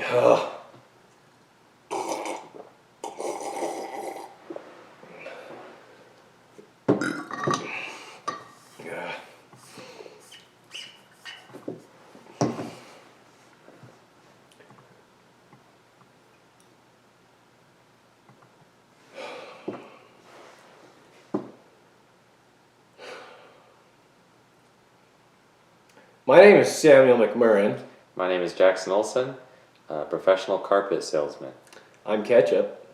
Ugh. Yeah. My name is Samuel McMurrin. My name is Jackson Olson, professional carpet salesman. I'm Ketchup.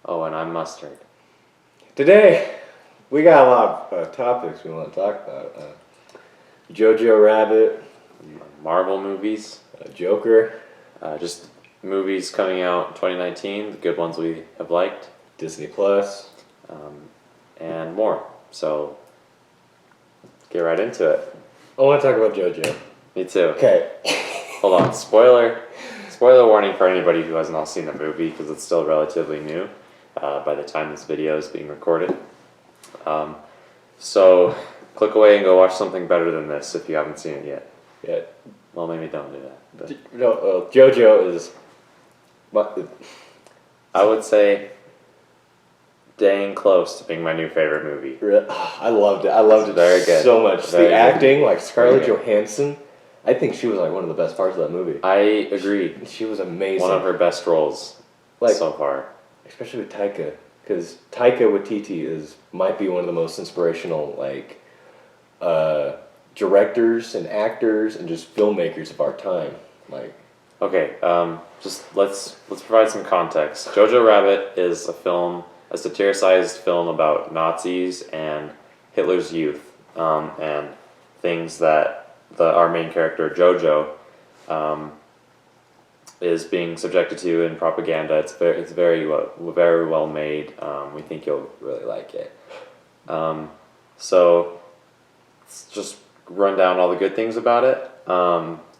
Oh, and I'm Mustard. Today, we got a lot of topics we want to talk about. Jojo Rabbit, Marvel movies, Joker, just movies coming out in 2019, the good ones we have liked, Disney Plus. and more. So, get right into it. I want to talk about Jojo. Me too. Okay. Hold on, spoiler warning for anybody who has not seen the movie because it's still relatively new by the time this video is being recorded. So click away and go watch something better than this if you haven't seen it yet. Yeah. Well, maybe don't do that. But No, Jojo is. I would say dang close to being my new favorite movie. I loved it. I loved it Very good. so much. Very the good. acting, like Scarlett Very good. Johansson, I think she was like one of the best parts of that movie. I agree. She was amazing. One of her best roles Like, so far. especially with Taika, because Taika Waititi might be one of the most inspirational directors and actors and just filmmakers of our time. Like, Okay, just let's provide some context. Jojo Rabbit is a satiricized film about Nazis and Hitler's youth, and things that our main character Jojo is being subjected to in propaganda. It's very well made. We think you'll really like it. So let's just run down all the good things about it.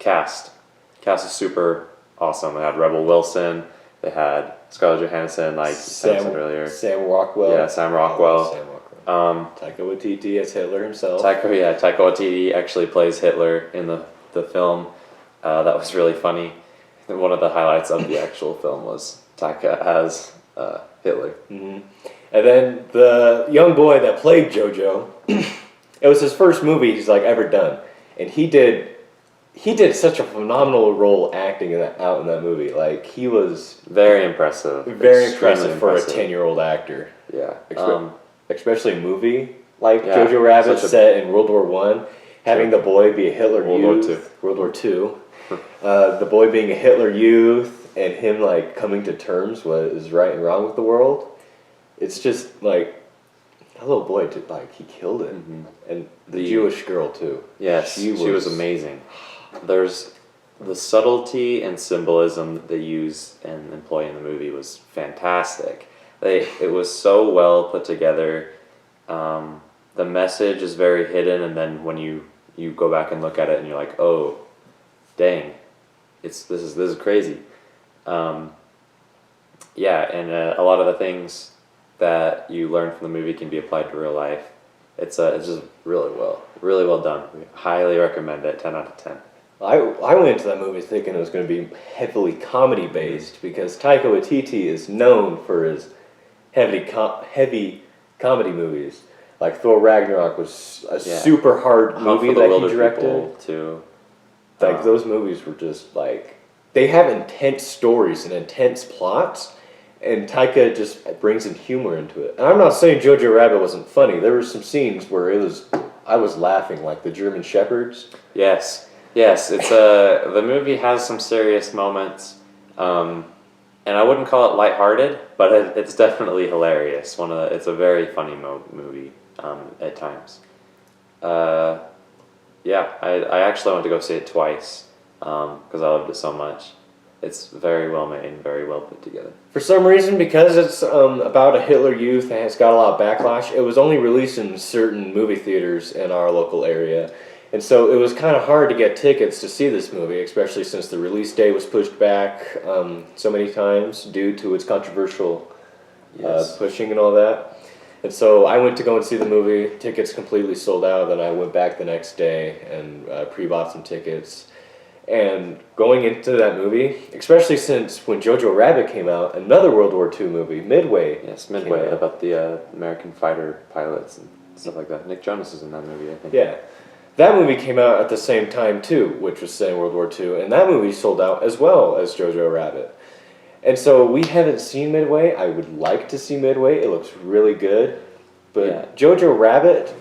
Cast is super awesome. They had Rebel Wilson. They had Scarlett Johansson, like Sam said earlier. Sam Rockwell. Yeah, Sam Rockwell. Sam Rockwell. Taika Waititi as Hitler himself. Taika Waititi actually plays Hitler in the film. That was really funny. One of the highlights of the actual film was Taika as Hitler. Mm-hmm. And then the young boy that played Jojo, it was his first movie he's like ever done, and he did such a phenomenal role acting out in that movie. Like, he was Very impressive. very Extremely impressive for a 10-year-old actor. Yeah. Especially a movie like Yeah, Jojo Rabbit such a- set in World War One, having the boy be a Hitler World War youth. World War Two. The boy being a Hitler youth and him like coming to terms what is right and wrong with the world. It's just like that little boy did, like, he killed it. Mhm. And the Jewish girl too. Yes, she was amazing. There's the subtlety and symbolism that they use and employ in the movie was fantastic. It was so well put together. The message is very hidden, and then when you go back and look at it, and you're like, oh, dang, this is crazy. Yeah, and a lot of the things that you learn from the movie can be applied to real life. It's just really well done. We highly recommend it. 10 out of 10. I went into that movie thinking it was going to be heavily comedy based because Taika Waititi is known for his heavy comedy movies. Like Thor Ragnarok was a super hard movie that he directed. Too. Like, those movies were just like, they have intense stories and intense plots, and Taika just brings in humor into it. And I'm not saying Jojo Rabbit wasn't funny. There were some scenes where I was laughing, like the German Shepherds. Yes. It's the movie has some serious moments, and I wouldn't call it lighthearted, but it's definitely hilarious. It's a very funny movie at times. Yeah, I actually went to go see it twice because I loved it so much. It's very well made and very well put together. For some reason, because it's about a Hitler youth and it's got a lot of backlash, it was only released in certain movie theaters in our local area. And so it was kind of hard to get tickets to see this movie, especially since the release date was pushed back so many times due to its controversial pushing and all that. And so I went to go and see the movie. Tickets completely sold out. Then I went back the next day and pre-bought some tickets. And going into that movie, especially since when Jojo Rabbit came out, another World War II movie, Midway. Yes, Midway, about the American fighter pilots and stuff like that. Nick Jonas is in that movie, I think. Yeah. That movie came out at the same time too, which was set in World War II, and that movie sold out as well as Jojo Rabbit. And so we haven't seen Midway. I would like to see Midway. It looks really good. But Yeah. Jojo Rabbit,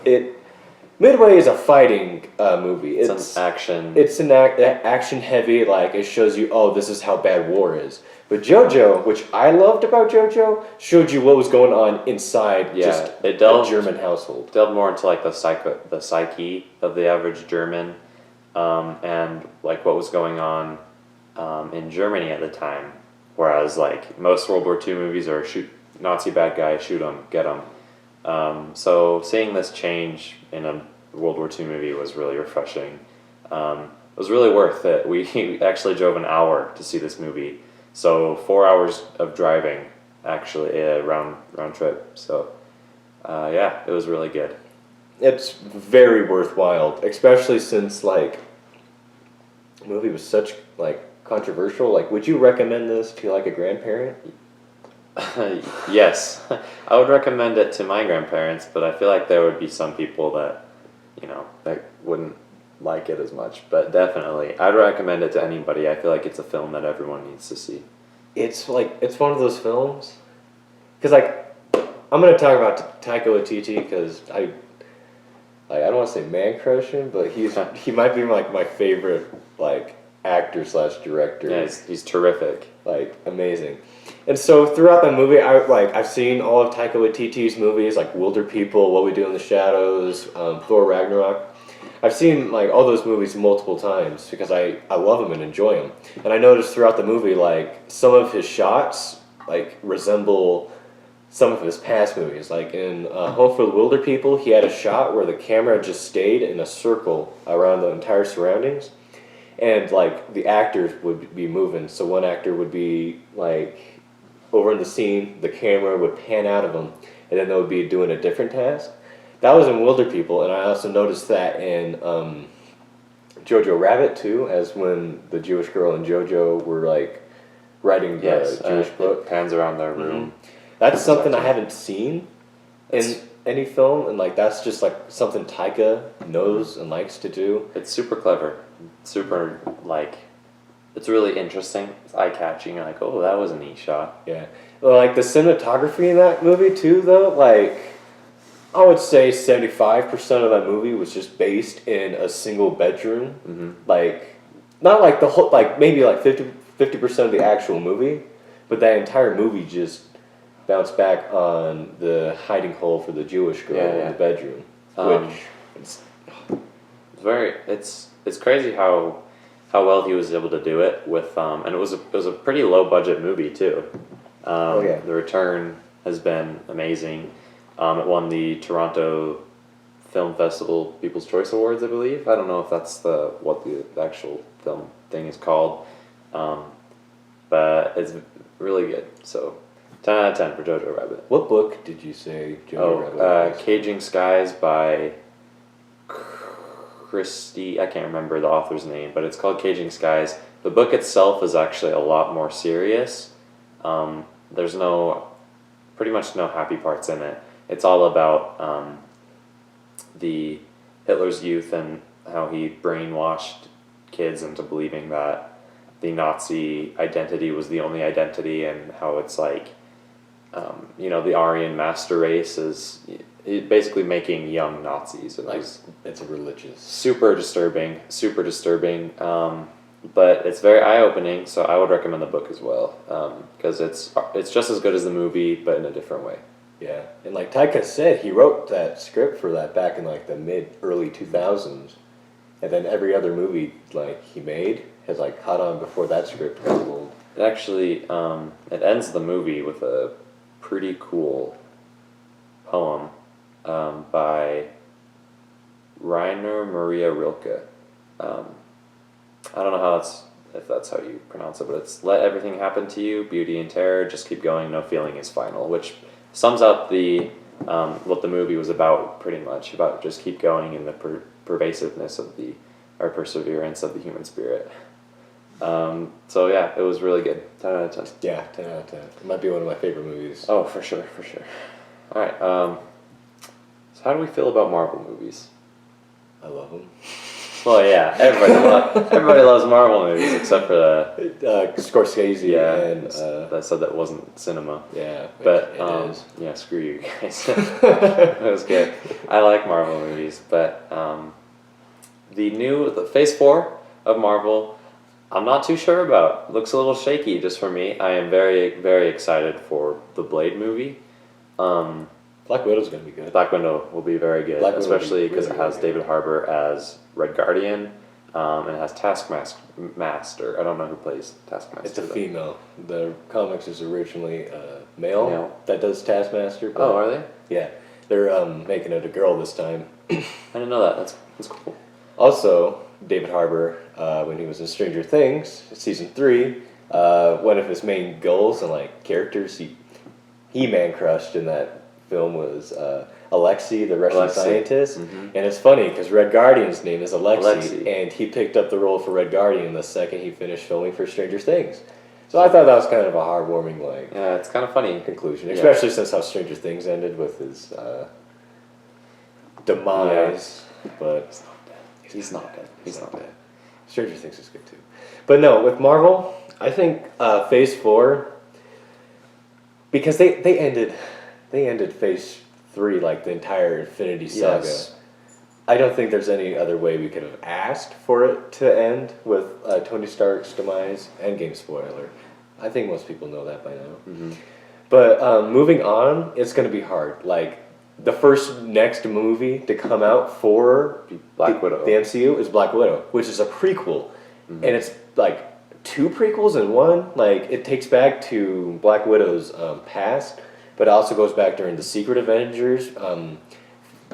Midway is a fighting movie. It's an action. It's an action heavy, like it shows you, oh, this is how bad war is. But JoJo, which I loved about JoJo, showed you what was going on inside just a German household. Delved more into like the psyche of the average German, and like what was going on in Germany at the time. Whereas like most World War II movies are shoot Nazi bad guy, shoot them, get them. So seeing this change in a World War II movie was really refreshing. It was really worth it. We actually drove an hour to see this movie. So 4 hours of driving, actually, round trip. So, yeah, it was really good. It's very worthwhile, especially since like the movie was such like controversial. Like, would you recommend this to like a grandparent? Yes, I would recommend it to my grandparents, but I feel like there would be some people that, that wouldn't like it as much. But definitely, I'd recommend it to anybody. I feel like it's a film that everyone needs to see. It's one of those films, because like I'm gonna talk about Taika Waititi because I don't want to say man crush him, but he might be like my favorite like actor / director. Yeah, he's terrific. Like amazing. And so throughout the movie, I've seen all of Taika Waititi's movies, like Wilder People, What We Do in the Shadows, Thor Ragnarok. I've seen like all those movies multiple times because I love them and enjoy them. And I noticed throughout the movie, like some of his shots like resemble some of his past movies. Like in Home for the Wilder People, he had a shot where the camera just stayed in a circle around the entire surroundings. And like the actors would be moving, so one actor would be like over in the scene, the camera would pan out of them, and then they would be doing a different task. That was in Wilder People, and I also noticed that in Jojo Rabbit too, as when the Jewish girl and Jojo were like writing the Jewish book. It pans around their room. Mm-hmm. That's something I haven't seen in any film, and like that's just like something Taika knows and likes to do. It's super clever. Super, like, it's really interesting. It's eye-catching. You're like, oh, that was a neat shot. Yeah. Well, like, the cinematography in that movie, too, though, like, I would say 75% of that movie was just based in a single bedroom. Mm-hmm. Like, not like the whole, like, maybe like 50% of the actual movie, but that entire movie just bounced back on the hiding hole for the Jewish girl in the bedroom. Which, it's crazy how well he was able to do it with and it was a pretty low budget movie too. The return has been amazing. It won the Toronto Film Festival People's Choice Awards, I believe. I don't know if that's what the actual film thing is called, but it's really good. So 10 out of 10 for Jojo Rabbit. What book did you say Jojo Rabbit was? Caging Skies by Christie, I can't remember the author's name, but it's called Caging Skies. The book itself is actually a lot more serious. There's pretty much no happy parts in it. It's all about the Hitler's youth and how he brainwashed kids into believing that the Nazi identity was the only identity, and how it's like, the Aryan master race is basically making young Nazis. It's a religious. Super disturbing. But it's very eye-opening, so I would recommend the book as well, because it's just as good as the movie, but in a different way. Yeah, and like Taika said, he wrote that script for that back in like the early 2000s, and then every other movie like he made has like caught on before that script got old. It actually it ends the movie with a pretty cool poem by Rainer Maria Rilke. I don't know if that's how you pronounce it, but it's "Let everything happen to you, beauty and terror, just keep going, no feeling is final," which sums up what the movie was about, pretty much, about just keep going and the pervasiveness of or perseverance of the human spirit. So yeah, it was really good. 10 out of 10. Yeah, 10 out of 10. It might be one of my favorite movies. Oh, for sure. All right. So how do we feel about Marvel movies? I love them. Well, yeah, everybody loves Marvel movies except for Scorsese and that said that wasn't cinema. yeah, But it is. yeah, screw you guys. It was good. I like Marvel movies, but the Phase 4 of Marvel, I'm not too sure about. Looks a little shaky just for me. I am very, very excited for the Blade movie. Black Widow's gonna be good. Black Widow will be very good, Black Widow especially will be because really, it has really David Harbour as Red Guardian, and it has Taskmaster. I don't know who plays Taskmaster. It's a though. female. The comics is originally male, Male. that does Taskmaster. But Oh, are they? yeah, they're making it a girl this time. I didn't know that. That's cool. Also, David Harbour, when he was in Stranger Things, season 3, one of his main goals and like characters he man crushed in that film was Alexei, the Russian scientist. Mm-hmm. And it's funny because Red Guardian's name is Alexei, Alexei, and he picked up the role for Red Guardian the second he finished filming for Stranger Things. So I thought that was kind of a heartwarming Yeah, it's kind of funny. conclusion, Yeah. especially since how Stranger Things ended with his demise. But He's not dead. He's not dead. Stranger Things is good too. But no, with Marvel, I think Phase 4, because they ended Phase 3 like the entire Infinity Saga. Yes. I don't think there's any other way we could have asked for it to end with Tony Stark's demise. Endgame spoiler. I think most people know that by now. Mm-hmm. But moving on, it's going to be hard. Like, the first next movie to come out for Black Widow. the MCU is Black Widow, which is a prequel. Mm-hmm. And it's like 2 prequels in one. Like, it takes back to Black Widow's past, but it also goes back during the Secret Avengers,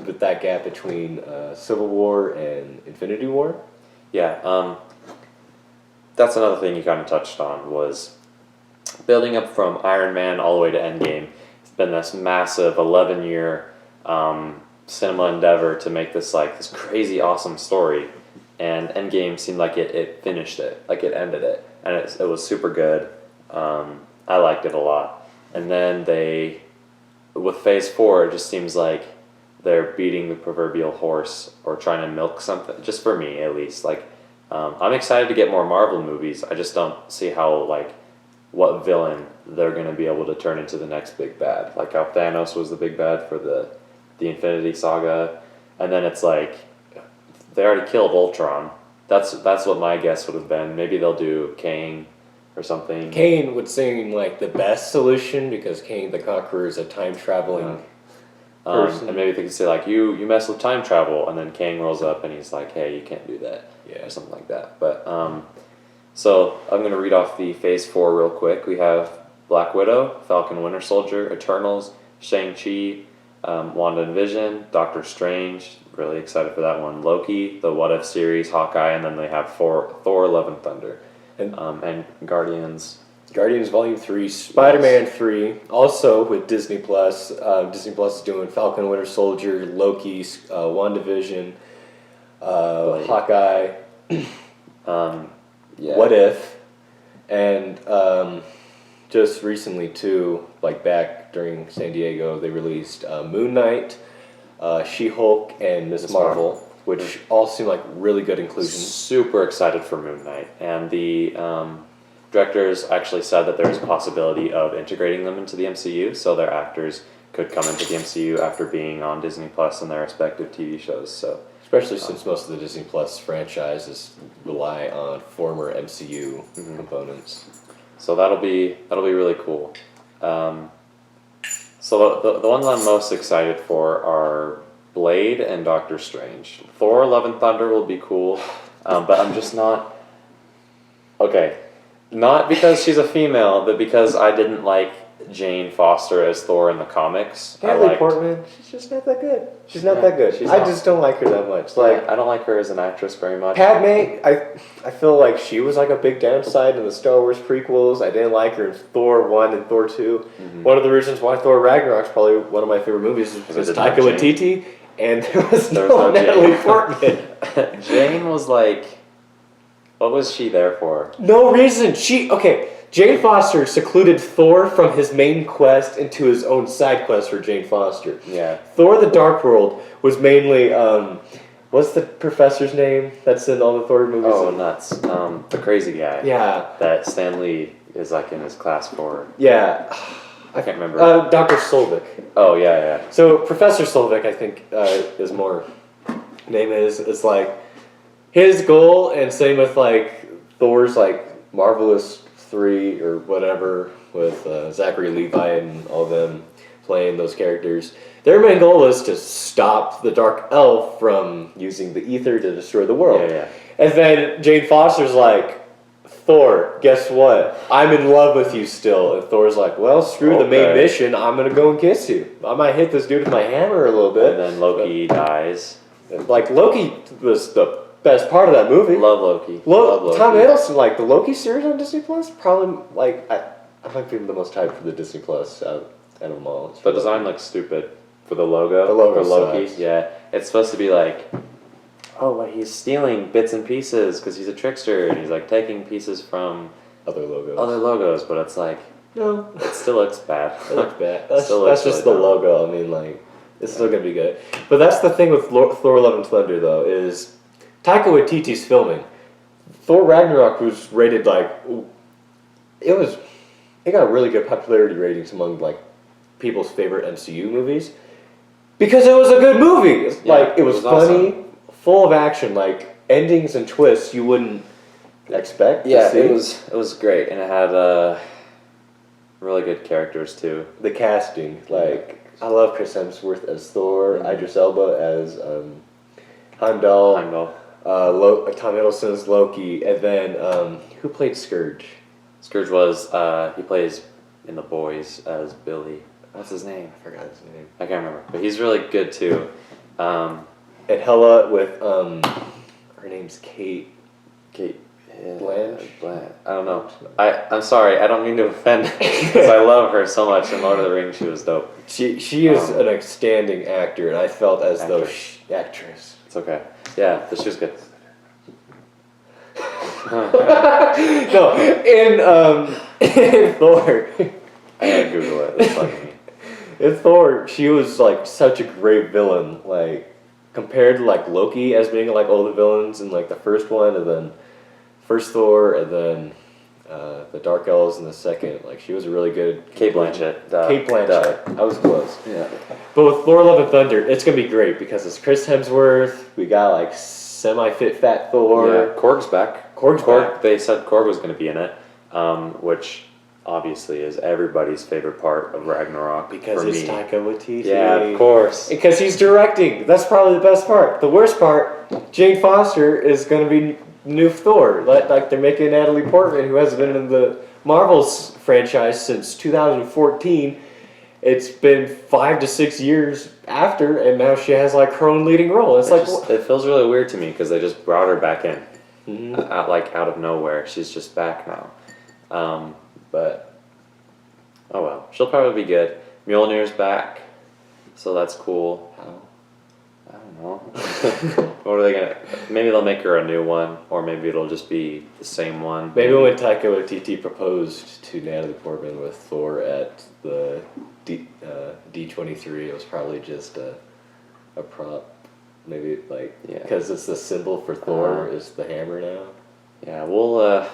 with that gap between Civil War and Infinity War. Yeah, that's another thing you kind of touched on was building up from Iron Man all the way to Endgame. It's been this massive 11-year cinema endeavor to make this crazy awesome story, and Endgame seemed like it finished it, like it ended it, and it was super good. I liked it a lot, and then with Phase 4, it just seems like they're beating the proverbial horse or trying to milk something, just for me at least. I'm excited to get more Marvel movies. I just don't see how, what villain they're going to be able to turn into the next big bad. Like how Thanos was the big bad for the Infinity Saga. And then it's like, they already killed Ultron. That's what my guess would have been. Maybe they'll do Kang or something. Kane would seem like the best solution because Kane the Conqueror is a time-traveling person. And maybe they could say, you mess with time travel, and then Kang rolls up and he's like, hey, you can't do that. Yeah. Or something like that. But, so I'm going to read off the Phase 4 real quick. We have Black Widow, Falcon Winter Soldier, Eternals, Shang-Chi, Wanda and Vision, Doctor Strange, really excited for that one, Loki, the What If series, Hawkeye, and then they have Thor, Love and Thunder, and Guardians. Guardians Volume 3, Spider-Man 3, also with Disney Plus. Disney Plus is doing Falcon Winter Soldier, Loki, WandaVision, Hawkeye, Yeah. What If, and just recently too, back during San Diego, they released Moon Knight, She-Hulk, and Ms. Marvel, which all seem like really good inclusions. Super excited for Moon Knight, and the directors actually said that there's a possibility of integrating them into the MCU, so their actors could come into the MCU after being on Disney Plus and their respective TV shows. So, especially since most of the Disney Plus franchises rely on former MCU components. So that'll be really cool. So the ones I'm most excited for are Blade and Doctor Strange. Thor: Love and Thunder will be cool, but I'm just not. Okay, not because she's a female, but because I didn't like Jane Foster as Thor in the comics. Natalie Portman, she's just not that good. She's not that good. I just don't like her that much. I don't like her as an actress very much. Padme, I feel like she was a big downside in the Star Wars prequels. I didn't like her in Thor 1 and Thor 2. Mm-hmm. One of the reasons why Thor Ragnarok's probably one of my favorite movies is because Taika Waititi, and there was no Natalie Portman. Jane was What was she there for? No reason. Jane Foster secluded Thor from his main quest into his own side quest for Jane Foster. Yeah. Thor: The Dark World was mainly what's the professor's name that's in all the Thor movies? Oh, nuts. The crazy guy. Yeah. That Stan Lee is like in his class for. Yeah. I can't remember. Dr. Solvik. Oh, yeah. So Professor Solvik, I think, is more name is. It's like his goal, and same with like Thor's like Marvelous 3 or whatever with Zachary Levi and all them playing those characters. Their main goal was to stop the Dark Elf from using the ether to destroy the world. Yeah. And then Jane Foster's like, Thor, guess what? I'm in love with you still. And Thor's like, well, screw the main mission. I'm going to go and kiss you. I might hit this dude with my hammer a little bit. And then Loki dies. Like, Loki was the best part of that movie. Love Loki. Love Loki. Tom Hiddleston, like, the Loki series on Disney Plus, probably, like, I might be the most hyped for the Disney Plus out of them all. The design looks stupid for the logo. The logo for Loki. sucks. Yeah. It's supposed to be like, oh, but he's stealing bits and pieces because he's a trickster and he's like taking pieces from Other logos. but it's like, No. it still looks bad. It looks bad. That's Still looks just really the dumb. logo. I mean, like, it's still going to be good. But that's the thing with Thor Love and Thunder, though, is Taika Waititi's filming. Thor Ragnarok was rated, like, it got really good popularity ratings among, like, people's favorite MCU movies. Because it was a good movie. Like, it was funny, awesome. full of action, like, endings and twists you wouldn't expect Yeah, to see. it was great, and it had really good characters too. The casting, like, I love Chris Hemsworth as Thor, Idris Elba as Heimdall, Tom Hiddleston as Loki, and then who played Scourge? Scourge was he plays in The Boys as Billy. What's his name? I forgot his name. I can't remember, but he's really good too. And Hela with her name's Kate Blanche. I don't know. I'm sorry. I don't mean to offend because I love her so much. In Lord of the Rings, she was dope. She is an outstanding actor, and I felt as though actress. It's okay. Yeah, but she was good. No, in Thor. I gotta Google it. It's fucking me. In Thor, she was like such a great villain. Like compared to like Loki as being like all the villains in like the first one, and then first Thor, and then the Dark Elves in the second. Like she was a really good Kate Blanchett. Kate Blanchett. I was close. Yeah. But with Thor: Love and Thunder, it's gonna be great because it's Chris Hemsworth. We got like semi-fit fat Thor. Yeah. Korg's back. Korg. Back. They said Korg was going to be in it, which obviously is everybody's favorite part of Ragnarok. Because for it's me. Taika Waititi. Yeah, of course. Because he's directing. That's probably the best part. The worst part, Jane Foster is going to be new Thor. Like they're making Natalie Portman, who hasn't been in the Marvel's franchise since 2014. It's been 5 to 6 years after, and now she has like her own leading role. It's like It feels really weird to me because they just brought her back in, Mhm. out of nowhere. She's just back now. But oh well, she'll probably be good. Mjolnir's back, so that's cool. I don't know. What are they gonna? Maybe they'll make her a new one, or maybe it'll just be the same one. Maybe when Taika Waititi proposed to Natalie Portman with Thor at the D23, it was probably just a prop. Maybe because it's the symbol for Thor is the hammer now. Yeah, we'll.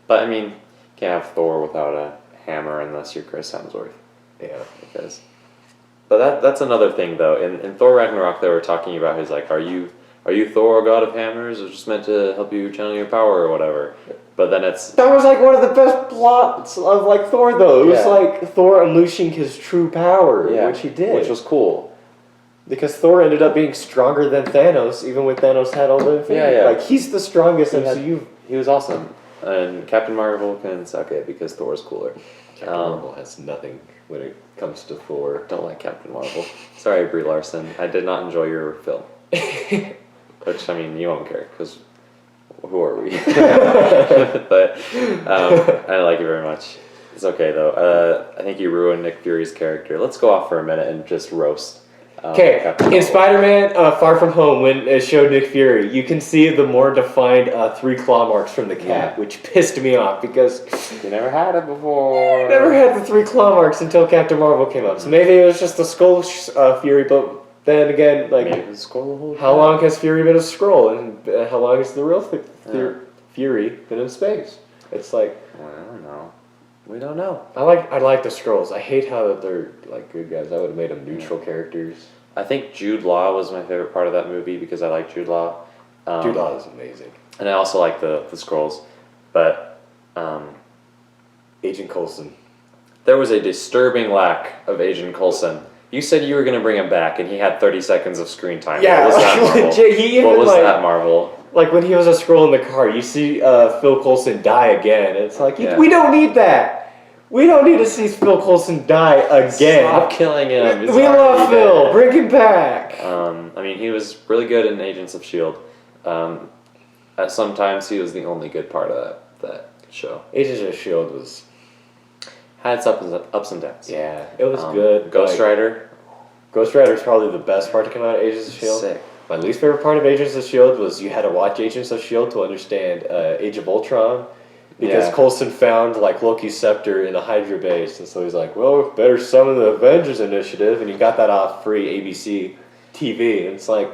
But I mean, can't have Thor without a hammer unless you're Chris Hemsworth. Yeah. Because. But that's another thing though. In Thor Ragnarok, they were talking about his like, are you Thor, god of hammers? It's just meant to help you channel your power or whatever. But then it's That was like one of the best plots of like Thor though. It was like Thor unleashing his true power, which he did. which was cool. Because Thor ended up being stronger than Thanos, even when Thanos had all the Infinity. Yeah. Like he's the strongest MCU. He was awesome. And Captain Marvel can suck it because Thor's cooler. Captain Marvel has nothing when it comes to Thor. Don't like Captain Marvel. Sorry, Brie Larson. I did not enjoy your film. Which, I mean, you won't care, because who are we? But I like you very much. It's okay, though. I think you ruined Nick Fury's character. Let's go off for a minute and just roast Okay, Captain in Marvel. Spider-Man Far From Home, when it showed Nick Fury, you can see the more defined 3 claw marks from the cat, Yeah. which pissed me off because You never had it before. I never had the 3 claw marks until Captain Marvel came out. So maybe it was just the Skull Fury, but then again, like, Maybe the skull the whole how time. long has Fury been a Skrull, and how long has the real Yeah. Fury been in space? It's like, Well, I don't know. We don't know. I like the Skrulls. I hate how they're like good guys. I would have made them neutral characters. I think Jude Law was my favorite part of that movie because I like Jude Law. Jude Law is amazing. And I also like the Skrulls. But Agent Coulson. there was a disturbing lack of Agent Coulson. You said you were going to bring him back, and he had 30 seconds of screen time. Yeah, what was that, Marvel? legit, he even What was like, that, Marvel? Like when he was a Skrull in the car, you see Phil Coulson die again. It's like, Yeah. we don't need that. We don't need to see Phil Coulson die again. Stop killing him. He's We love already Phil. dead. Bring him back. I mean, he was really good in Agents of S.H.I.E.L.D. At sometimes he was the only good part of that show. Agents of S.H.I.E.L.D. was, Had its ups and downs. yeah, it was good. Ghost Like, Rider. Ghost Rider is probably the best part to come out of Agents of S.H.I.E.L.D. Sick. My least favorite part of Agents of S.H.I.E.L.D. was you had to watch Agents of S.H.I.E.L.D. to understand Age of Ultron. Because Yeah. Coulson found like Loki's scepter in a Hydra base, and so he's like, "Well, better summon the Avengers Initiative," and he got that off free ABC TV. And it's like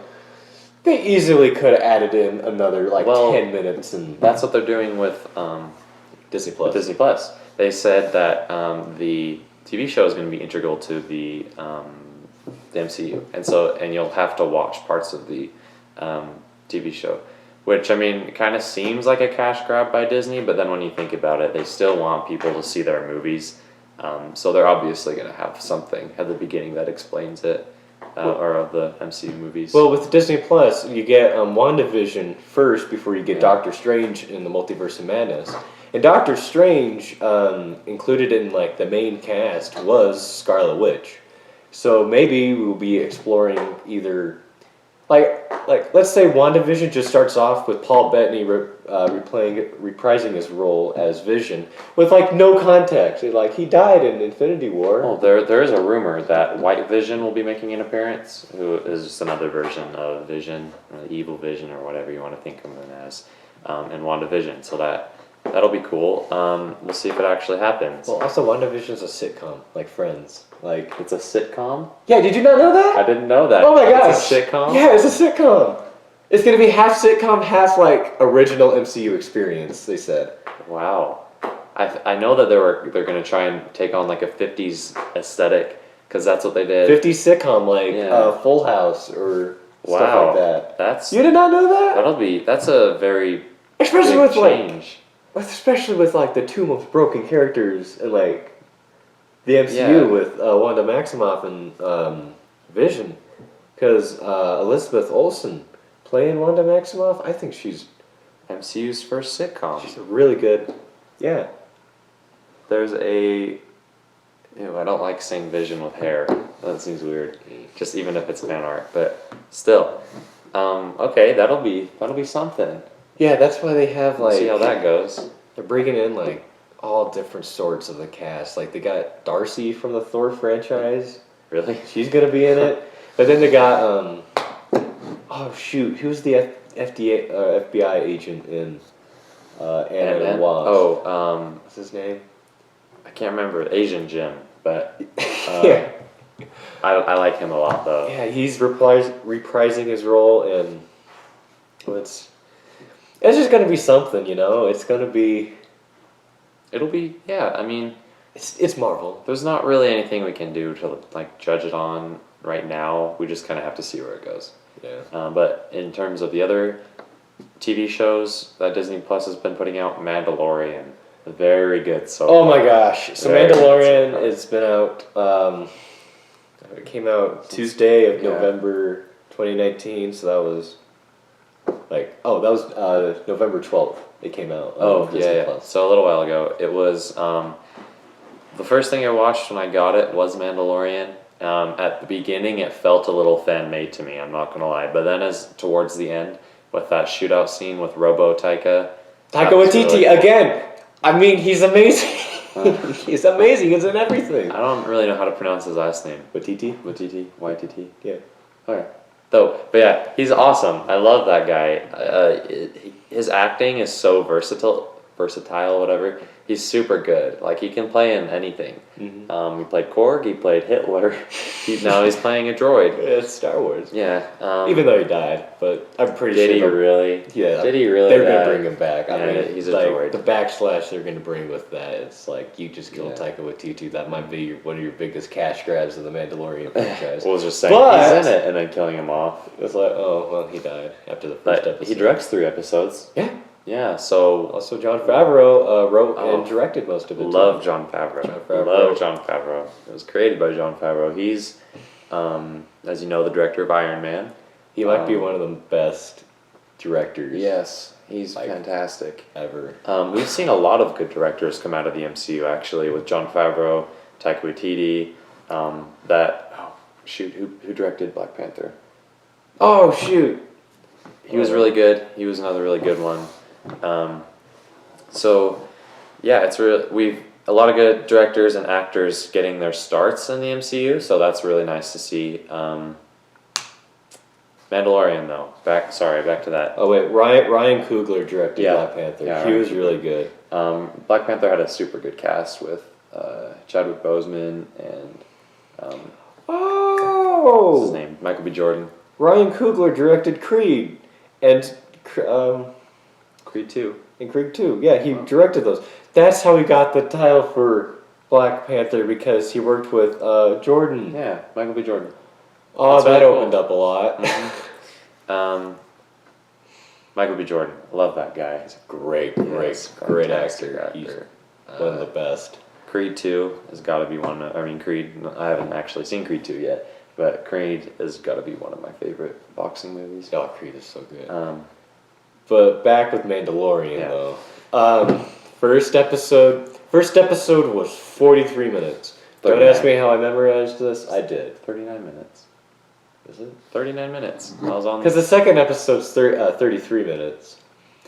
they easily could have added in another like 10 minutes and That's what they're doing with Disney Plus. Disney Plus. They said that the TV show is going to be integral to the MCU, and you'll have to watch parts of the TV show. Which, I mean, it kind of seems like a cash grab by Disney, but then when you think about it, they still want people to see their movies. So they're obviously going to have something at the beginning that explains it, or of the MCU movies. Well, with Disney Plus, you get WandaVision first before you get Doctor Strange in the Multiverse of Madness. And Doctor Strange, included in like the main cast, was Scarlet Witch. So maybe we'll be exploring either, like let's say WandaVision just starts off with Paul Bettany reprising his role as Vision with like no context. Like he died in Infinity War. Oh, there is a rumor that White Vision will be making an appearance, who is just another version of Vision, or Evil Vision, or whatever you want to think of him as, in WandaVision. So that'll be cool. We'll see if it actually happens. Well, also WandaVision's a sitcom, like Friends. Like It's a sitcom? yeah, did you not know that? I didn't know that. Oh my gosh! It's a sitcom? Yeah, it's a sitcom. It's gonna be half sitcom, half like original MCU experience. They said. Wow. I know that they're going to try and take on like a 50s aesthetic, because that's what they did. 50s sitcom like Full House or stuff like that. That's You did not know that? that's a very Especially big with change. especially with like the two most broken characters in like the MCU with Wanda Maximoff and Vision, because Elizabeth Olsen playing Wanda Maximoff, I think she's MCU's first sitcom. really good. Yeah. There's a I don't like saying Vision with hair. That seems weird. Just even if it's fan art, but still. Okay, that'll be something. Yeah, that's why they have like. See how that goes. They're bringing in like all different sorts of the cast. Like they got Darcy from the Thor franchise. Really? She's gonna be in it. But then they got oh shoot, who's the FBI agent in Ant-Man and the Wasp? Oh, What's his name? I can't remember. Asian Jim, but Yeah. I like him a lot though. Yeah, he's reprising his role, and it's just gonna be something, you know. It's gonna be. It'll be I mean, It's Marvel. there's not really anything we can do to like judge it on right now. We just kind of have to see where it goes. Yeah. But in terms of the other TV shows that Disney Plus has been putting out, Mandalorian, very good so Oh far. my gosh! So Very Mandalorian good has been out. It came out Tuesday of Yeah. November 2019. So that was November 12th. It came out. Oh, on Disney yeah. Plus. So a little while ago. It was, the first thing I watched when I got it was Mandalorian. At the beginning, it felt a little fan-made to me, I'm not going to lie. But then towards the end, with that shootout scene with Taika Waititi really cool. again. I mean, he's amazing. He's amazing. He's in everything. I don't really know how to pronounce his last name. Waititi? Waititi? YTT? Yeah. Okay. But yeah, he's awesome. I love that guy. His acting is so versatile, whatever. He's super good. Like, he can play in anything. Mm-hmm. He played Korg, he played Hitler. Now he's playing a droid. It's Star Wars. Yeah. Even though he died, but I'm pretty did sure. he really? Yeah. Did he really? They're going to bring him back. I Yeah, mean, he's a like, droid. the backslash they're going to bring with that, it's like, you just killed Yeah. Taika Waititi. That might be one of your biggest cash grabs of the Mandalorian franchise. Well, just saying But- he's in it and then killing him off. It's like, oh, well, he died after the first But episode. he directs 3 episodes. Yeah. Yeah, so Also, Jon Favreau wrote Oh. and directed most of it. love Jon Favreau. Jon Favreau. Love Jon Favreau. It was created by Jon Favreau. He's, as you know, the director of Iron Man. He might be one of the best directors Yes, he's Like- fantastic. ever. We've seen a lot of good directors come out of the MCU, actually, with Jon Favreau, Taika Waititi. Who directed Black Panther? Oh, shoot. He was really good. He was another really good one. So, yeah, we've a lot of good directors and actors getting their starts in the MCU. So that's really nice to see. Mandalorian, though. Back to that. Oh, wait. Ryan Coogler directed Yeah. Black Panther. Yeah, He Ryan was Coogler. really good. Black Panther had a super good cast with Chadwick Boseman and what's his Oh! name? Michael B. Jordan. Ryan Coogler directed Creed and Creed 2. Creed 2. Yeah, he directed those. That's how he got the title for Black Panther, because he worked with Jordan. Yeah, Michael B. Jordan. Oh, That's that really cool. opened up a lot. Michael B. Jordan. Love that guy. He's a great Fantastic actor. He's one of the best. Creed 2 has got to be Creed, I haven't actually seen Creed 2 yet, but Creed has got to be one of my favorite boxing movies. Oh, Creed is so good. Um, But back with Mandalorian, Yeah. though. First episode was 43 minutes. Don't 39. ask me how I memorized this. I did. 39 minutes. Is it? 39 minutes. I was on. Because the second episode's 33 minutes.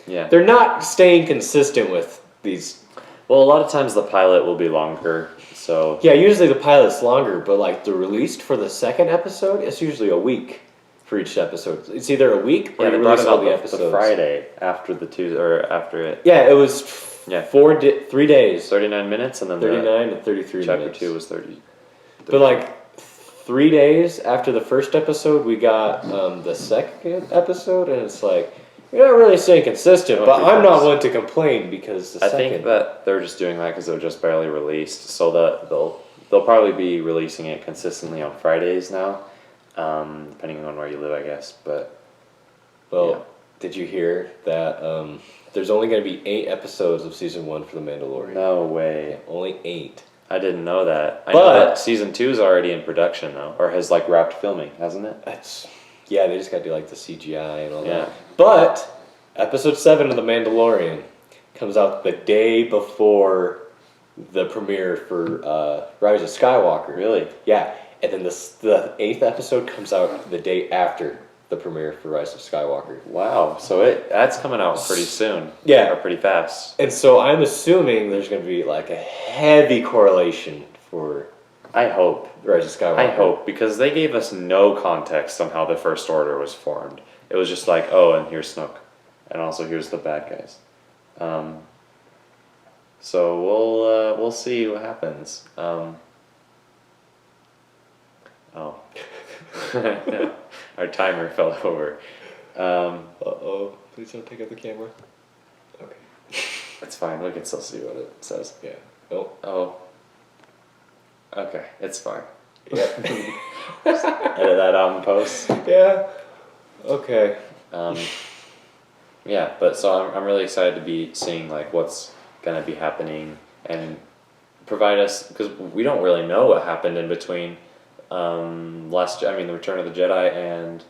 Yeah. They're not staying consistent with these. Well, a lot of times the pilot will be longer, so. Yeah, usually the pilot's longer, but like the released for the second episode, it's usually a week for each episode. It's either a week or Yeah, you they brought release it all out the the episodes. Friday after the Tuesday or after it. Yeah, it was Yeah. 3 days. 39 minutes, and then 39 and 33 chapter minutes. 2 was 30. But like 3 days after the first episode, we got the second episode, and it's like you're not really staying consistent. Going But too I'm not fast. one to complain because the I second. think that they're just doing that because they're just barely released, so that they'll probably be releasing it consistently on Fridays now, depending on where you live, I guess. But Well, yeah. did you hear that there's only going to be 8 episodes of season 1 for The Mandalorian? no way, Only 8. I didn't know that. I But- know that season 2 is already in production though, or has like wrapped filming, hasn't it? Yeah, they just got to do like the CGI and all Yeah. that. But episode 7 of The Mandalorian comes out the day before the premiere for Rise of Skywalker. Really? Yeah, and then the 8th episode comes out the day after the premiere for Rise of Skywalker. Wow. So that's coming out pretty soon. Yeah. Or pretty fast. And so I'm assuming there's going to be like a heavy correlation for I hope. Rise of Skywalker. I hope, because they gave us no context on how the First Order was formed. It was just like, oh, and here's Snoke, and also here's the bad guys. So we'll see what happens. Oh, our timer fell over. Uh-oh. Please don't take out the camera. Okay. It's fine. We can still see what it says. Yeah. Oh. Oh. Okay, it's fine. Yeah. Edit that out in post. Yeah. Okay. Yeah, but so I'm really excited to be seeing like what's gonna be happening and provide us, because we don't really know what happened in between the Return of the Jedi and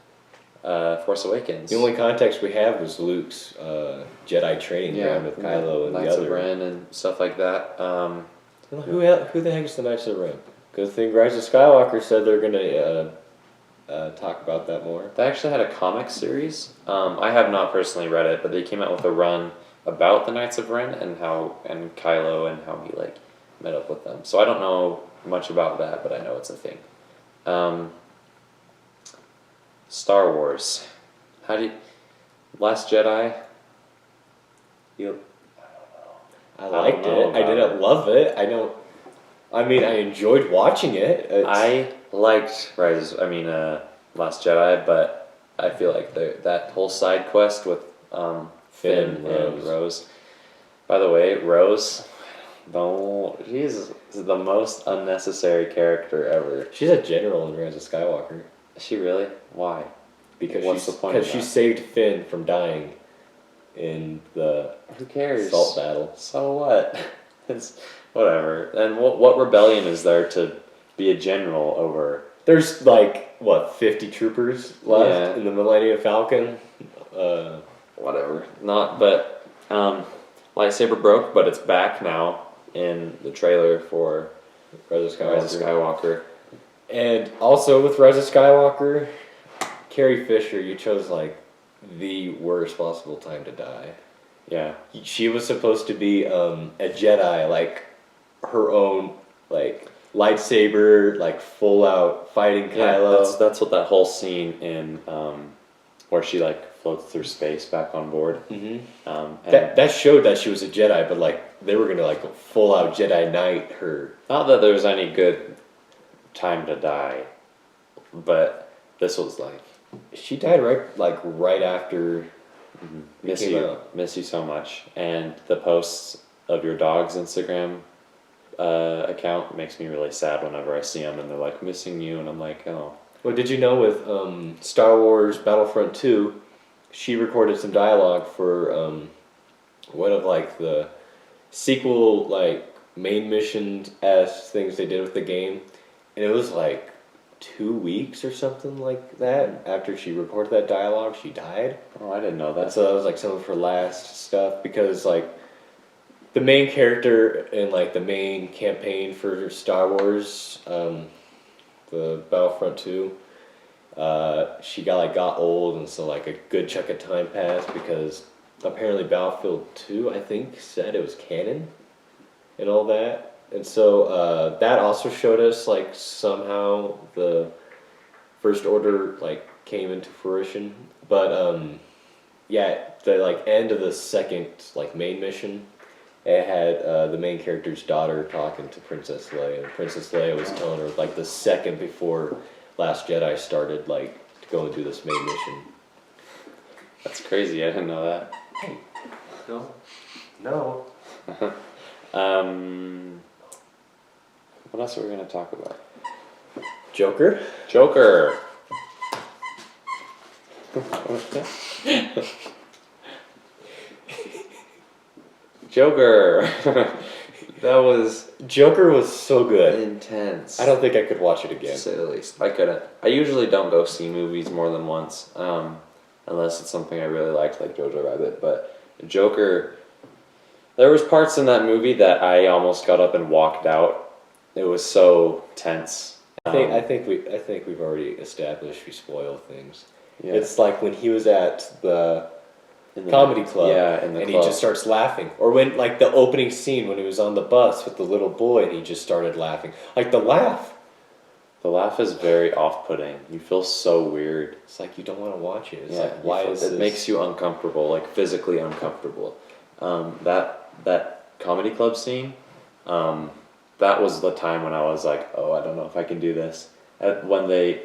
Force Awakens. The only context we have was Luke's Jedi training ground with Kylo and Knights the of other. Ren and stuff like that. Who the heck is the Knights of the Ren? Good thing Rise of Skywalker said they're gonna talk about that more. They actually had a comic series. I have not personally read it, but they came out with a run about the Knights of Ren and Kylo and how he like met up with them. So I don't know much about that, but I know it's a thing. Star Wars. How do you... Last Jedi? You... I liked it. I didn't love it. I mean, I enjoyed watching it. I liked Last Jedi, but I feel like that whole side quest with Finn and Rose. By the way, Rose, she's the most unnecessary character ever. She's a general in Rise of Skywalker. Is she really? Why? Because she saved Finn from dying in the Who cares? salt battle. So what? It's whatever. And what rebellion is there to be a general over? There's 50 troopers left in the Millennium Falcon. Whatever. Lightsaber broke, but it's back now in the trailer for Rise of Skywalker. And also with Rise of Skywalker, Carrie Fisher, you chose the worst possible time to die. Yeah. She was supposed to be a Jedi, her own lightsaber, full out fighting Kylo. Yeah, that's what that whole scene in where she floats through space back on board. Mm-hmm. That showed that she was a Jedi, but they were gonna full out Jedi Knight her. Not that there's any good time to die, but this was she died right after. Miss you so much. And the posts of your dog's Instagram account makes me really sad whenever I see them and they're missing you, and I'm like, oh. Well, did you know with Star Wars Battlefront 2, she recorded some dialogue for one of the sequel main mission-esque things they did with the game, and it was 2 weeks or something like that. After she recorded that dialogue, she died. Oh, I didn't know that. So that was some of her last stuff, because the main character in the main campaign for Star Wars, the Battlefront 2, she got old, and so a good chunk of time passed, because apparently Battlefield 2, I think, said it was canon and all that. And so that also showed us somehow the First Order came into fruition. But the end of the second main mission, it had the main character's daughter talking to Princess Leia, and Princess Leia was telling her the second before Last Jedi started to go and do this main mission. That's crazy. I didn't know that. Hey, no. What else are we going to talk about? Joker. Joker. Joker was so good. Intense. I don't think I could watch it again. To say the least. I couldn't. I usually don't go see movies more than once, unless it's something I really liked, like Jojo Rabbit. But Joker, there was parts in that movie that I almost got up and walked out. It was so tense. I think we've already established we spoil things. Yeah. It's when he was at the comedy club, and he just starts laughing, or when the opening scene when he was on the bus with the little boy and he just started laughing. The laugh is very off-putting. You feel so weird. It's you don't want to watch it. It's why is this? It makes you uncomfortable, physically uncomfortable. That comedy club scene, that was the time when I was oh, I don't know if I can do this. When they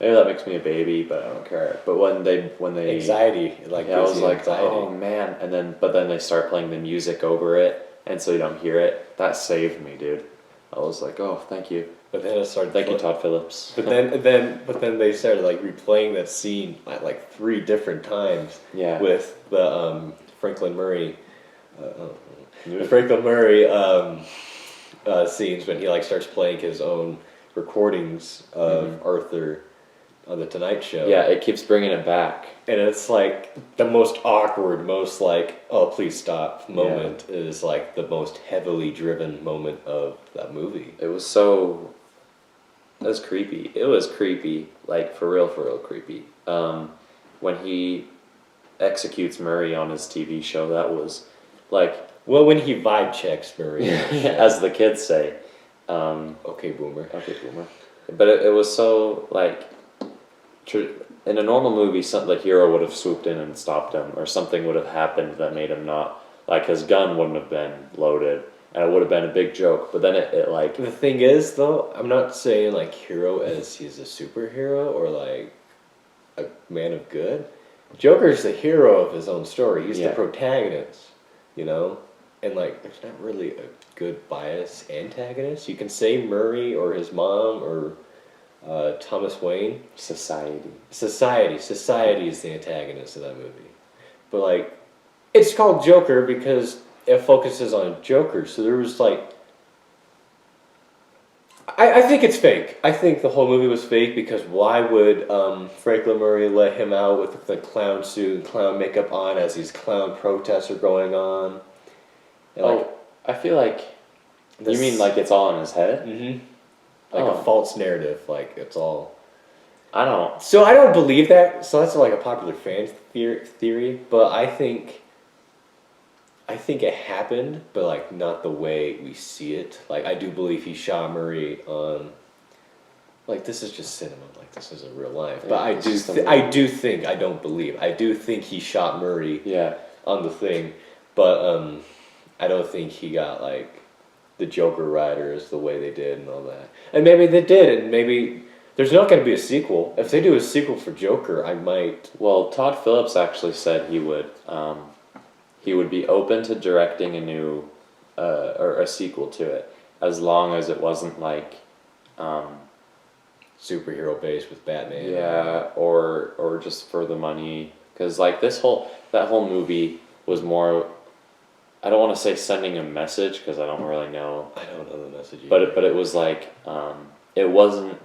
maybe that makes me a baby, but I don't care. But when they anxiety, I was oh man, but then they start playing the music over it, and so you don't hear it. That saved me, dude. I was oh, thank you. But then it started. Thank you, Todd Phillips. But then they started replaying that scene at 3 different times. Yeah. With the Franklin Murray, scenes when he starts playing his own recordings of Arthur on the Tonight Show. Yeah, it keeps bringing it back, and it's the most awkward, most oh please stop moment is the most heavily driven moment of that movie. It was creepy. It was creepy, for real creepy. When he executes Murray on his TV show, that was like Well, when he vibe checks Marie. as the kids say. Okay, boomer. Okay, boomer. But it was so like, in a normal movie, the hero would have swooped in and stopped him, or something would have happened that made him not, like his gun wouldn't have been loaded, and it would have been a big joke. But then it like The thing is, though, I'm not saying like hero as he's a superhero or like a man of good. Joker's the hero of his own story. He's the protagonist, you know? And like, there's not really a good bias antagonist. You can say Murray or his mom or Thomas Wayne. society. Society is the antagonist of that movie. But like, it's called Joker because it focuses on Joker. So there was like, I think it's fake. I think the whole movie was fake because why would Franklin Murray let him out with the clown suit and clown makeup on as these clown protests are going on? And I feel like you mean like it's all in his head? Mm-hmm. Like a false narrative, like it's all. I don't. So I don't believe that. So that's like a popular fan theory, but I think it happened, but like not the way we see it. Like I do believe he shot Murray on. Like this is just cinema. Like this isn't real life. But I do think I don't believe. I do think he shot Murray. Yeah. On the thing, but I don't think he got like the Joker riders the way they did and all that. And maybe they did, and maybe there's not going to be a sequel. If they do a sequel for Joker, I might. Well, Todd Phillips actually said he would be open to directing a new or a sequel to it, as long as it wasn't like Superhero based with Batman. Yeah, or just for the money, because like that whole movie was more. I don't want to say sending a message because I don't really know. I don't know the message either. either. But it was like it wasn't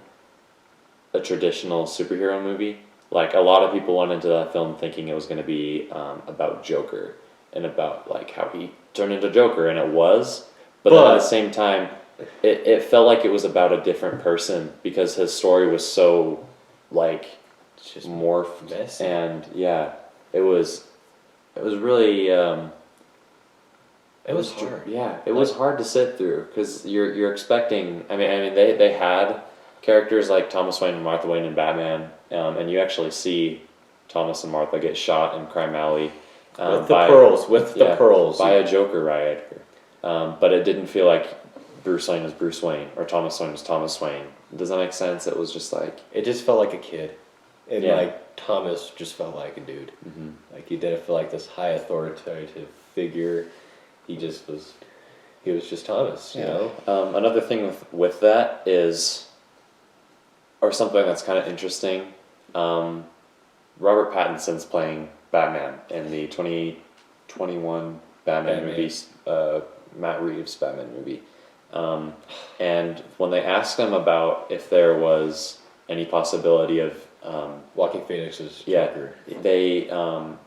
a traditional superhero movie. Like a lot of people went into that film thinking it was going to be about Joker and about like how he turned into Joker, and it was. But then at the same time, it felt like it was about a different person because his story was so like just morphed messy. And yeah, it was really. It was hard. Yeah, it was hard to sit through because you're expecting. I mean, they had characters like Thomas Wayne and Martha Wayne in Batman, and you actually see Thomas and Martha get shot in Crime Alley with the pearls by a Joker rider. But it didn't feel like Bruce Wayne was Bruce Wayne or Thomas Wayne was Thomas Wayne. Does that make sense? It was just like it just felt like a kid, and like Thomas just felt like a dude. Mm-hmm. Like he didn't feel like this high authoritative figure. He was just Thomas, you know? Another thing with that is, or something that's kind of interesting, Robert Pattinson's playing Batman in the 2021 Batman movies, Matt Reeves' Batman movie. And when they asked him about if there was any possibility of Joaquin Phoenix's Joker.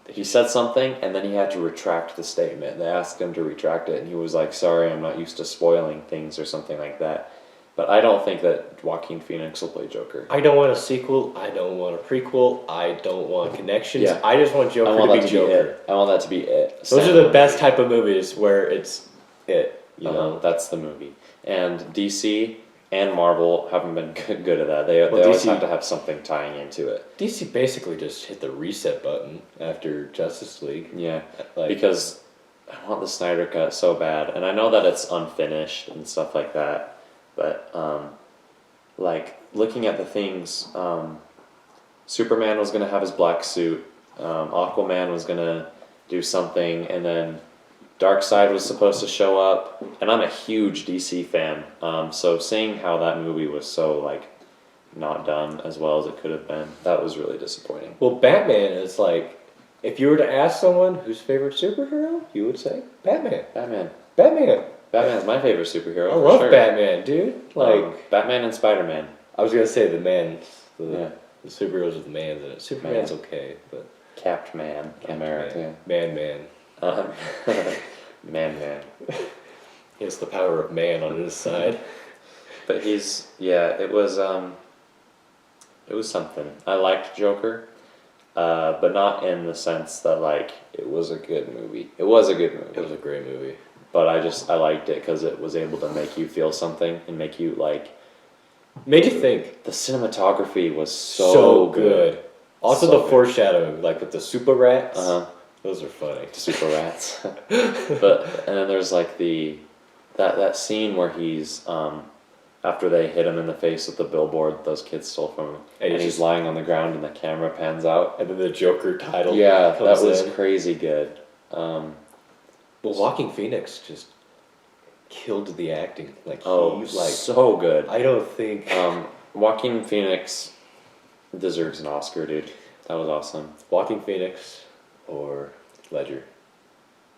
He said something and then he had to retract the statement. They asked him to retract it and he was like, sorry, I'm not used to spoiling things or something like that. But I don't think that Joaquin Phoenix will play Joker. I don't want a sequel. I don't want a prequel. I don't want connections. Yeah. I just want Joker to be Joker. I want that to be it. Those are the best type of movies where it's it. You know, that's the movie. And DC and Marvel haven't been good at that. They always have to have something tying into it. DC basically just hit the reset button after Justice League. Yeah, because I want the Snyder Cut so bad. And I know that it's unfinished and stuff like that. But, like, looking at the things, Superman was going to have his black suit. Aquaman was going to do something. And then Darkseid was supposed to show up, and I'm a huge DC fan, so seeing how that movie was so, like, not done as well as it could have been, that was really disappointing. Well, Batman is like, if you were to ask someone whose favorite superhero, you would say Batman. Batman's my favorite superhero. I love Batman, dude. Like Batman and Spider-Man. I was gonna say the superheroes with the man's in it. Superman's okay, but Capped Man, America. Man. Man. He has the power of man on his side. But it was something. I liked Joker. but not in the sense that like it was a good movie. It was a good movie. It was a great movie. But I liked it because it was able to make you feel something and make you like. Made you think. The cinematography was so good. Also, So the foreshadowing, like with the super rats. Those are funny. Super rats. But and then there's like that scene where he's after they hit him in the face with the billboard those kids stole from him, and he's lying on the ground and the camera pans out, and then the Joker title. Yeah, comes that was in. crazy good. Well, Joaquin Phoenix just killed the acting. Like so good. I don't think Joaquin Phoenix deserves an Oscar, dude. That was awesome. Joaquin Phoenix or Ledger.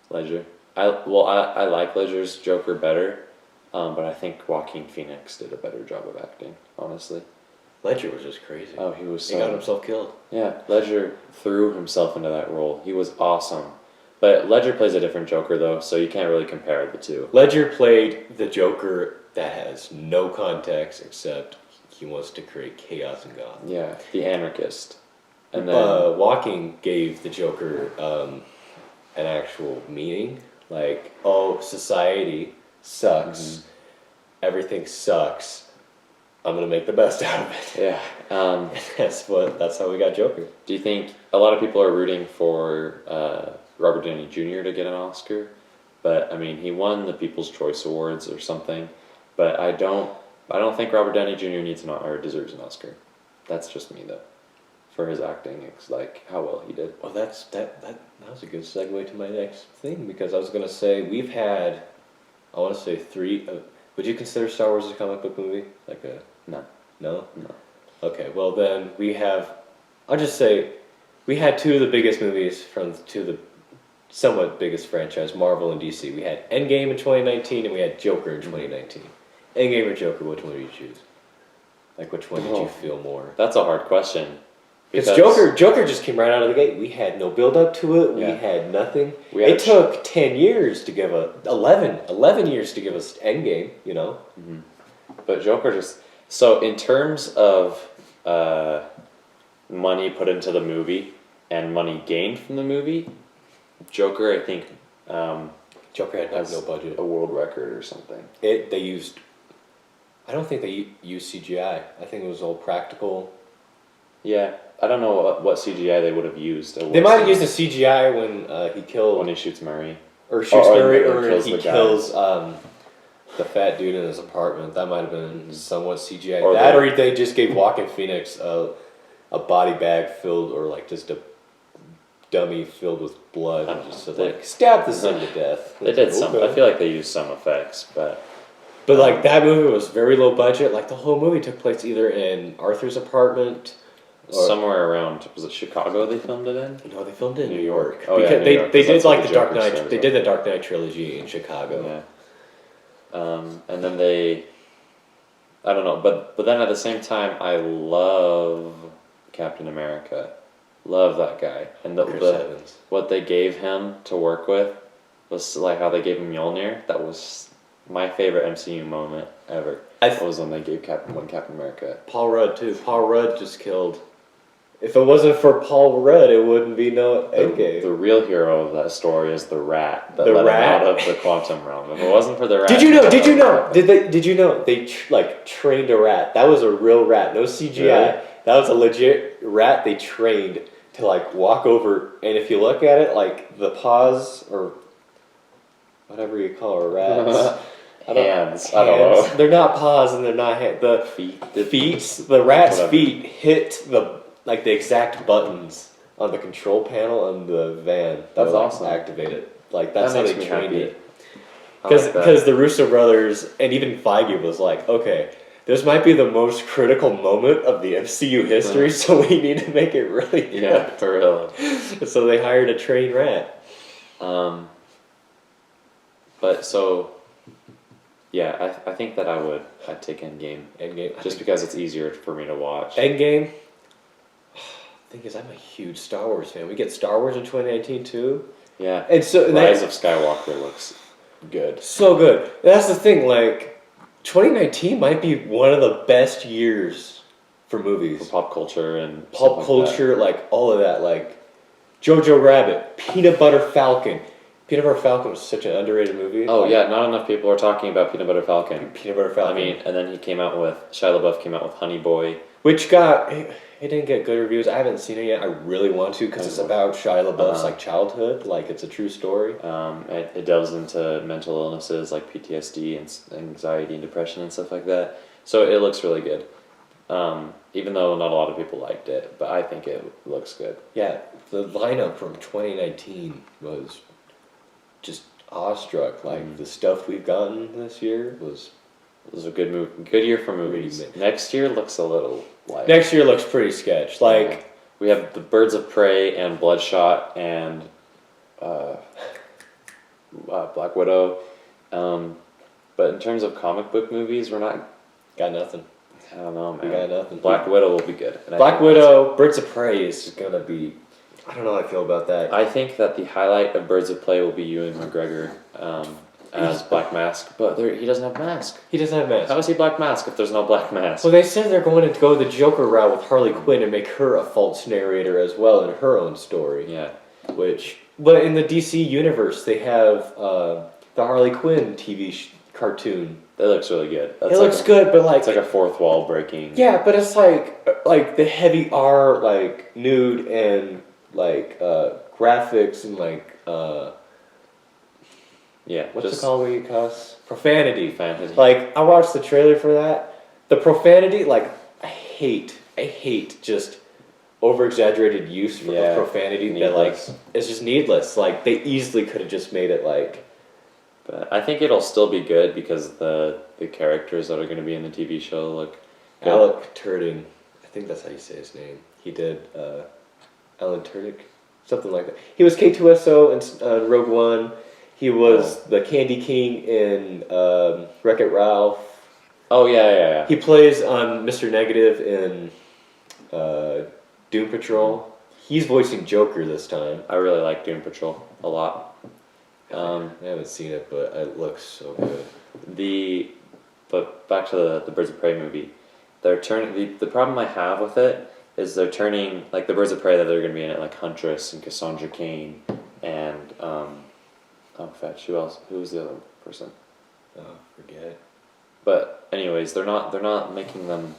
I like Ledger's Joker better, but I think Joaquin Phoenix did a better job of acting. Honestly, Ledger was just crazy. Oh, he was. He got himself killed. Yeah, Ledger threw himself into that role. He was awesome. But Ledger plays a different Joker, though, so you can't really compare the two. Ledger played the Joker that has no context except he wants to create chaos in Gotham. Yeah, the anarchist. And then Joaquin gave the Joker an actual meaning. Like, oh, society sucks. Mm-hmm. Everything sucks. I'm gonna make the best out of it. Yeah. That's how we got Joker. Do you think a lot of people are rooting for Robert Downey Jr. to get an Oscar? But I mean, he won the People's Choice Awards or something. But I don't think Robert Downey Jr. deserves an Oscar. That's just me though. For his acting, it's like how well he did. Well, that was a good segue to my next thing, because I was gonna say we've had, I want to say 3. Would you consider Star Wars a comic book movie? No. No. Okay, well then I'll just say, we had 2 of the biggest movies from 2 of the somewhat biggest franchise, Marvel and DC. We had Endgame in 2019 and we had Joker in 2019. Endgame or Joker, which one did you choose? Like, which one did you feel more? That's a hard question. Because Joker just came right out of the gate. We had no build up to it. We had nothing. It took 10 years to give 11 years to give us Endgame, you know? Mm-hmm. But Joker just... So in terms of money put into the movie and money gained from the movie, Joker, I think... Joker had no budget. A world record or something. They used... I don't think they used CGI. I think it was all practical. Yeah. I don't know what CGI they would have used. They might have used the CGI when he killed... When he shoots Murray. Or shoots Murray, or he kills the fat dude in his apartment. That might have been somewhat CGI. Or they just gave Joaquin Phoenix a body bag filled, or like just a dummy filled with blood, and just said, stab this thing to death. They did some. I feel like they used some effects, but like that movie was very low budget. Like the whole movie took place either in Arthur's apartment. Somewhere around, was it Chicago they filmed it in? No, they filmed it in New York. Oh, because New York, they did like the Dark Joker Knight. They did the Dark Knight trilogy in Chicago. Yeah. And then I don't know, but then at the same time, I love Captain America. Love that guy. And what they gave him to work with was like how they gave him Mjolnir. That was my favorite MCU moment ever. That was when they gave Captain America. Paul Rudd too. Paul Rudd just killed. If it wasn't for Paul Rudd, it wouldn't be no Endgame. The real hero of that story is the rat that let him out of the quantum realm. If it wasn't for the rat, Did you know? They trained a rat. That was a real rat. No CGI. Really? That was a legit rat. They trained to like walk over, and if you look at it, like the paws or whatever you call a rat. Hands. I don't know. They're not paws and they're not hands. The feet. The rat's feet hit the exact buttons on the control panel on the van. That's awesome. Activated. Like that's how they trained it. Because the Russo brothers and even Feige was like, okay, this might be the most critical moment of the MCU history, so we need to make it really good. Yeah, for real. So they hired a trained rat. But so. Yeah, I think that I'd take Endgame. Just because it's easier for me to watch. Endgame? Thing is, I'm a huge Star Wars fan. We get Star Wars in 2019 too. Yeah. And so Rise of Skywalker looks good. So good. And that's the thing, like 2019 might be one of the best years for movies. For pop culture and Pop stuff like culture, like all of that, like Jojo Rabbit, Peanut Butter Falcon. Peanut Butter Falcon was such an underrated movie. Oh yeah, not enough people are talking about Peanut Butter Falcon. Peanut Butter Falcon. I mean, and then Shia LaBeouf came out with Honey Boy. Which it didn't get good reviews. I haven't seen it yet. I really want to because it's about Shia LaBeouf's like childhood, like it's a true story. It delves into mental illnesses like PTSD and anxiety and depression and stuff like that. So it looks really good. Even though not a lot of people liked it, but I think it looks good. Yeah, the lineup from 2019 was just awestruck. Like the stuff we've gotten this year was a good year for movies. Next year looks a little like next year looks pretty sketch. Like we have the Birds of Prey and Bloodshot and Black Widow. But in terms of comic book movies, we're not got nothing. I don't know, man. We got nothing. Black Widow will be good. Black Widow, Birds of Prey is gonna be. I don't know how I feel about that. I think that the highlight of Birds of Prey will be Ewan McGregor as Black Mask, but he doesn't have mask. He doesn't have mask. How is he Black Mask if there's no Black Mask? Well, they said they're going to go the Joker route with Harley Quinn and make her a false narrator as well in her own story. Yeah. But in the DC universe, they have the Harley Quinn TV cartoon. That looks really good. It looks good, but like it's like a fourth wall breaking. Yeah, but it's like the heavy R, like nude and like graphics and like yeah. What's it called when you cuss? Profanity. Fantasy. Like I watched the trailer for that. The profanity, like I hate just over exaggerated use of profanity needless. That like it's just needless. Like they easily could have just made it like. But I think it'll still be good because the characters that are going to be in the TV show look good. Alec Turning, I think that's how you say his name. He did Alan Tudyk, something like that. He was K2SO in Rogue One. He was the Candy King in Wreck-It Ralph. Oh yeah. He plays on Mr. Negative in Doom Patrol. He's voicing Joker this time. I really like Doom Patrol a lot. I haven't seen it, but it looks so good. But back to the Birds of Prey movie. They're turning the problem I have with it is they're turning like the Birds of Prey that they're going to be in it, like Huntress and Cassandra Cain and fetch. Who else? Who was the other person? Oh, forget. But anyways, they're not making them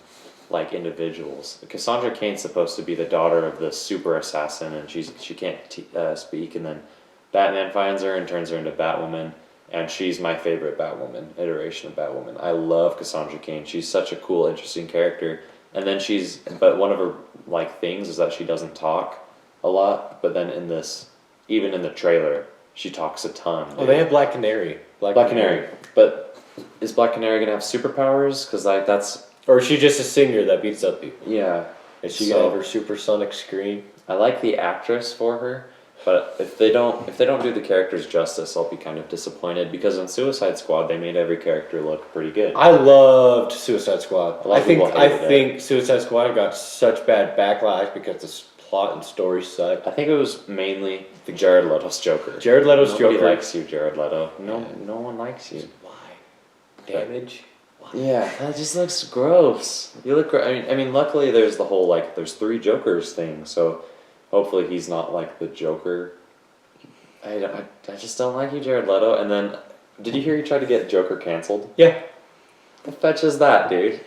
like individuals. Cassandra Cain's supposed to be the daughter of the super assassin, and she can't speak, and then Batman finds her and turns her into Batwoman, and she's my favorite Batwoman iteration of Batwoman. I love Cassandra Cain. She's such a cool, interesting character. And then but one of her like things is that she doesn't talk a lot. But then even in the trailer, she talks a ton. Oh, they have Black Canary. Black Canary. But is Black Canary gonna have superpowers? Because like that's. Or is she just a singer that beats up people? Yeah. Is she gonna have her supersonic scream? I like the actress for her. But if they don't do the characters justice, I'll be kind of disappointed because in Suicide Squad they made every character look pretty good. I loved Suicide Squad. I think think Suicide Squad got such bad backlash because the plot and story sucked. I think it was mainly the Jared Leto's Joker. Jared Leto's Nobody Joker likes you, Jared Leto. No one likes you. Why? Damage. Why? Yeah, that just looks gross. You look. I mean, luckily there's the whole there's 3 Jokers thing, so. Hopefully he's not like the Joker. I just don't like you, Jared Leto. And then, did you hear he tried to get Joker canceled? Yeah. The fetch is that, dude?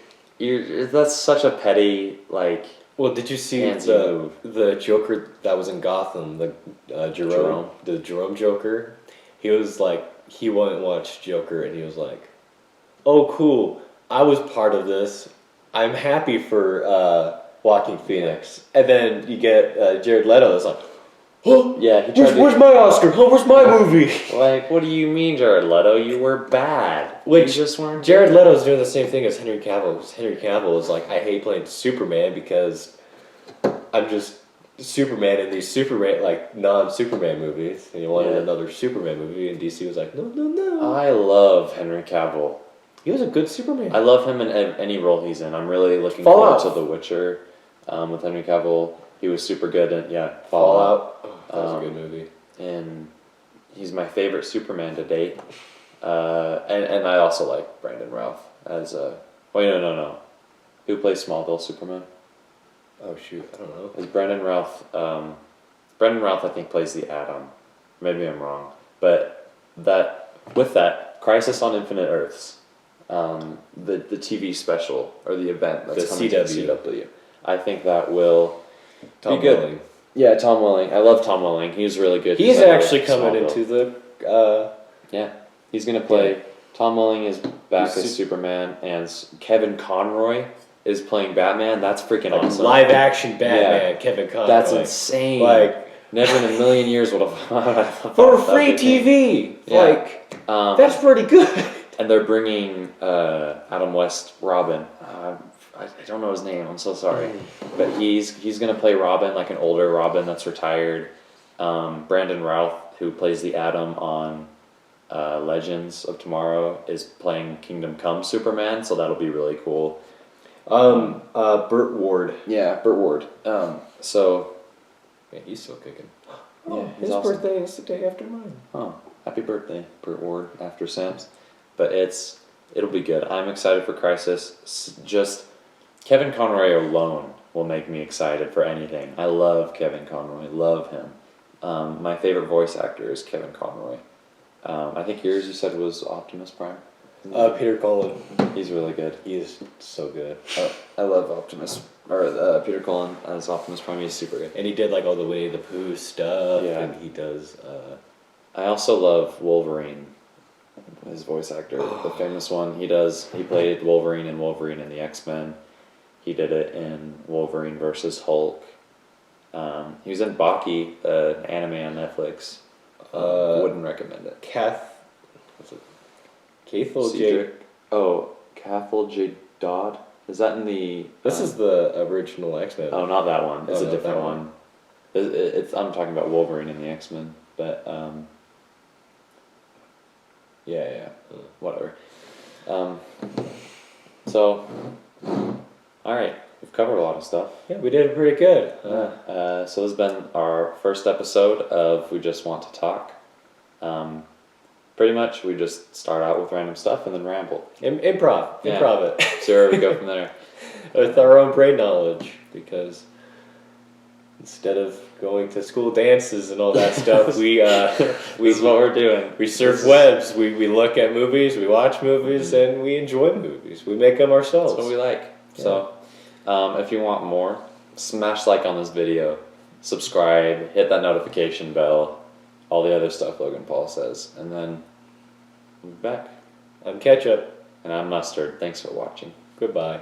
That's such a petty Well, did you see the Joker that was in Gotham, the Jerome Joker? He was like he went and watched Joker and he was like, "Oh, cool! I was part of this. I'm happy for." Joaquin Phoenix, and then you get Jared Leto. It's like, oh yeah, where's my Oscar? Oh, where's my movie? Like, what do you mean, Jared Leto? You were bad. You just weren't. Jared Leto's doing the same thing as Henry Cavill. Henry Cavill is like, I hate playing Superman because I'm just Superman in these non-Superman movies, and you wanted another Superman movie, and DC was like, no. I love Henry Cavill. He was a good Superman. I love him in any role he's in. I'm really looking forward to The Witcher. With Henry Cavill, he was super good in Fallout. Oh, that was a good movie. And he's my favorite Superman to date. And I also like Brandon Routh as a. Wait, no. Who plays Smallville Superman? Oh shoot, I don't know. Is Brendan Routh? Brendan Routh, I think, plays the Atom. Maybe I'm wrong, but with that Crisis on Infinite Earths, the TV special or the event that's The coming CW. to CW. I think that will Tom be good. Welling. Yeah, Tom Welling. I love Tom Welling. He's really good. He's I love actually coming Smallville. into the. Yeah, he's gonna play. Yeah. Tom Welling is back He's as Superman, and Kevin Conroy is playing Batman. That's freaking Like awesome. live action Batman, Yeah. Kevin Conroy. That's insane. Like never in a million years would have. for free TV. Yeah. Like Um, that's pretty good. and they're bringing Adam West Robin. I don't know his name. I'm so sorry, but he's gonna play Robin, like an older Robin that's retired. Brandon Routh, who plays the Atom on Legends of Tomorrow, is playing Kingdom Come Superman, so that'll be really cool. Burt Ward. Yeah, Burt Ward. So Yeah, he's still kicking. yeah, he's His awesome. birthday is the day after mine. Oh, happy birthday, Burt Ward, after Sam's. But it'll be good. I'm excited for Crisis. Just Kevin Conroy alone will make me excited for anything. I love Kevin Conroy. Love him. My favorite voice actor is Kevin Conroy. I think yours you said was Optimus Prime. Peter Cullen. He's really good. He is so good. I love Optimus Peter Cullen as Optimus Prime. He's super good. And he did like all the Winnie the Pooh stuff. Yeah. And he does. I also love Wolverine. His voice actor, the famous one. He played Wolverine in Wolverine and the X-Men. He did it in Wolverine versus Hulk. He was in Baki, an anime on Netflix. Wouldn't recommend it. Cathal J. Cedric. Oh, Cathal J. Dodd. Is that in the? This is the original X-Men. Oh, not that one. It's Oh, a not different that one. It's I'm talking about Wolverine and the X-Men, but yeah, whatever. So, all right, we've covered a lot of stuff. Yeah, we did pretty good. So this has been our first episode of We Just Want to Talk. Pretty much, we just start out with random stuff and then ramble. Improv it. See where we go from there. With our own brain knowledge, because instead of going to school dances and all that stuff, we This is what we're doing. we surf webs. We look at movies, we watch movies, and we enjoy movies. We make them ourselves. That's what we like. Yeah. So, if you want more, smash like on this video, subscribe, hit that notification bell, all the other stuff Logan Paul says, and then we'll be back. I'm Ketchup. And I'm Mustard. Thanks for watching. Goodbye.